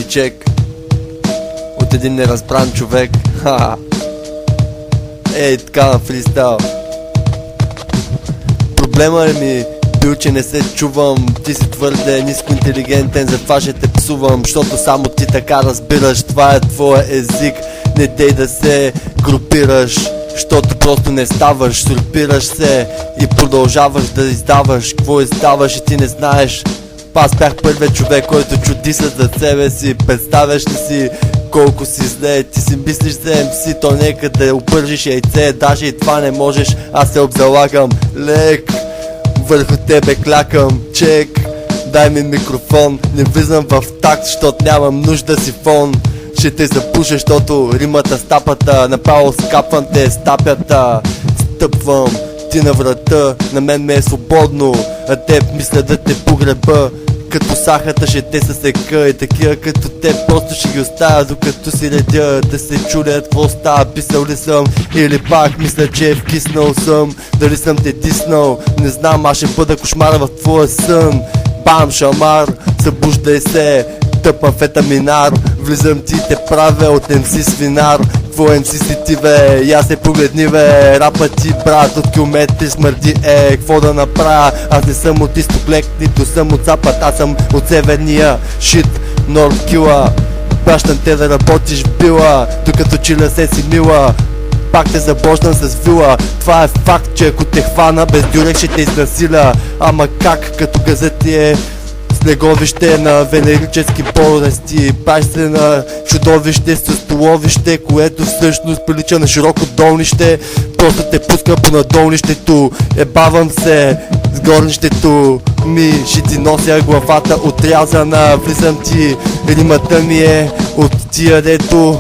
чик от един неразбран човек. Ей, така на фристайл. Проблема ми бил, че не се чувам. Ти си твърде ниско интелигентен, затова ще те псувам, защото само ти така разбираш. Това е твоя език, не дей да се групираш, защото просто не ставаш. Сорпираш се и продължаваш да издаваш. Какво издаваш и ти не знаеш. Аз бях първият човек, който чуди се за себе си. Представяш ли си колко си зле? Ти си мислиш за MC, то нека да опържиш яйце. Даже и това не можеш, аз се обзалагам. Лек, върху тебе клякам. Чек, дай ми микрофон. Не влизам в такт, защото нямам нужда си фон. Ще те запуша, защото римата стапата. Направо скапвам те стапята. Стъпвам ти на врата, на мен ме е свободно, а теб мисля да те погреба. Като сахата ще те съсека и такива като теб просто ще ги оставя, докато си редя да се чудят какво става. Писал ли съм или пак мисля, че е вкиснал съм. Дали съм те диснал, не знам, аз ще бъда кошмара в твоя сън. Бам, шамар, събуждай се, тъп амфетаминар. Влизам ти те правя от MC свинар. Какво MC си ти бе, я се погледни бе. Рапа ти брат от километри смърди, какво да направя? Аз не съм от изток лек, нито съм от запад, аз съм от северния. Шит, Норд Кила. Пращам те да работиш в била, докато чиля се си мила. Пак те забождам с вила. Това е факт, че ако те хвана без дюрек ще те изнасиля. Ама как, като газът ти е снеговище на венерически болести. Правиш се на чудовище с столовище, което всъщност прилича на широко долнище. Просто те пуска по надолнището. Ебавам се с горнището ми, ще ти нося главата отрязана. Влизам ти, римата ми е от тия дето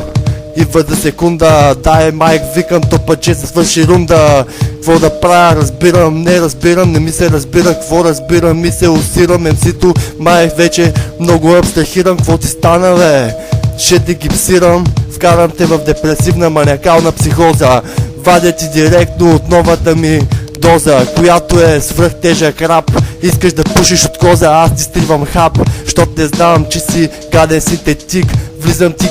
идва за секунда. Дай майк, викам, то пъче се свърши рунда. Какво да правя? Разбирам, не разбирам, не ми се разбира. Какво разбирам? Ми се усирам. MC-то май вече много абстрахирам. Какво ти стана бе? Ще ти гипсирам. Вкарам те в депресивна маниакална психоза. Вадя ти директно от новата ми доза, която е свръхтежък рап. Искаш да пушиш от коза, аз ти стривам хап, защото не знам, че си гаден синтетик. Влизам ти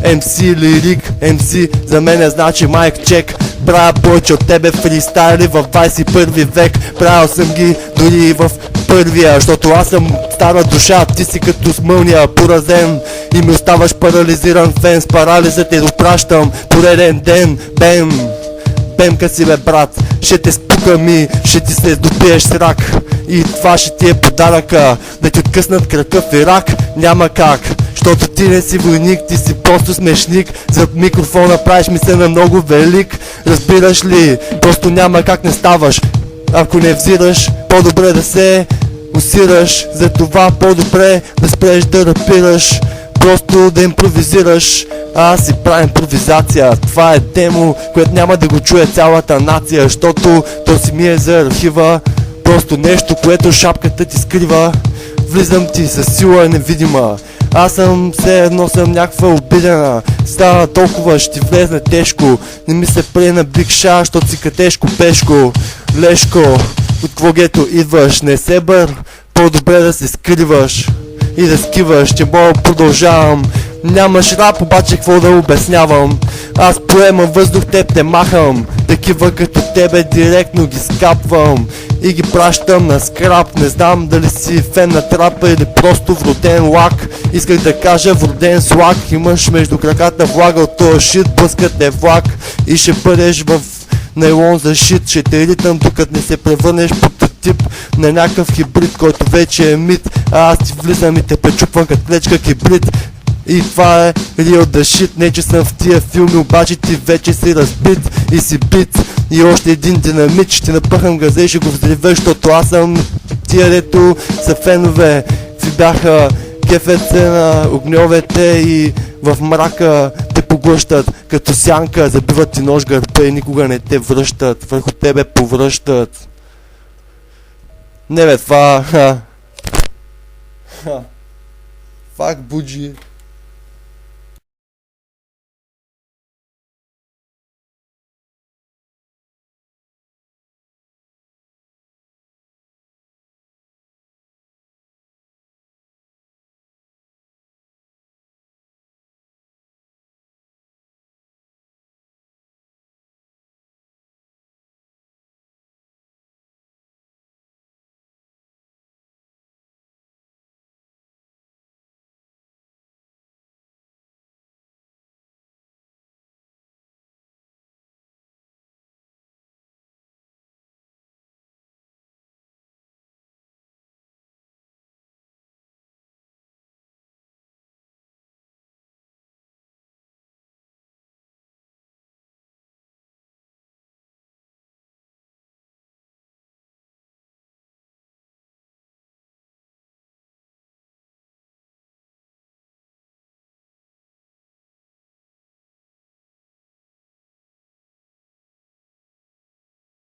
MC лирик, MC за мен е значи майк чек. Правя повече от тебе фристайли в 21 век. Правил съм ги дори и в първия, защото аз съм стара душа, ти си като смълния поразен и ми оставаш парализиран фен. С парализа те допращам пореден ден. Бем, бемка си бе брат, ще те спукам и ще ти се добиеш с рак. И това ще ти е подаръка, да ти откъснат кракъв и рак. Няма как, защото ти не си войник, ти си просто смешник. За микрофона правиш ми се на много велик. Разбираш ли, просто няма как не ставаш. Ако не взираш, по-добре да се усираш. Затова по-добре да спреш да рапираш, просто да импровизираш. Аз си правя импровизация. Това е демо, което няма да го чуе цялата нация, защото то си ми е за архива. Просто нещо, което шапката ти скрива. Влизам ти със сила невидима. Аз съм все едно съм някаква обидена. Става толкова, ще ти влезне тежко. Не ми се прие на Биг Ша, защото си катешко пешко. Лешко, от кво гето идваш? Не се бър, по-добре да се скриваш и да скиваш, че мога продължавам. Нямаш рап, обаче какво да обяснявам. Аз поемам въздух, теб те махам. Такива като тебе директно ги скапвам и ги пращам на скрап. Не знам дали си фен на трапа или просто вроден лак. Исках да кажа вроден слак. Имаш между краката влага от този шит, блъскат е влак и ще бъдеш в нейлон за шит. Ще те ритам, докато не се превърнеш прототип на някакъв хибрид, който вече е мит. А аз ти влизам и те пречупвам като клечка хибрид. И това е real the shit. Не че съм в тия филми, обаче ти вече си разбит и си бит. И още един динамит ще напъхам газа и ще го взривеш, защото аз съм тия дето са фенове. Си бяха кефет се на огньовете и в мрака те поглъщат като сянка. Забиват ти нож гърба и никога не те връщат. Върху тебе повръщат. Не бе, това... Фак Буджи.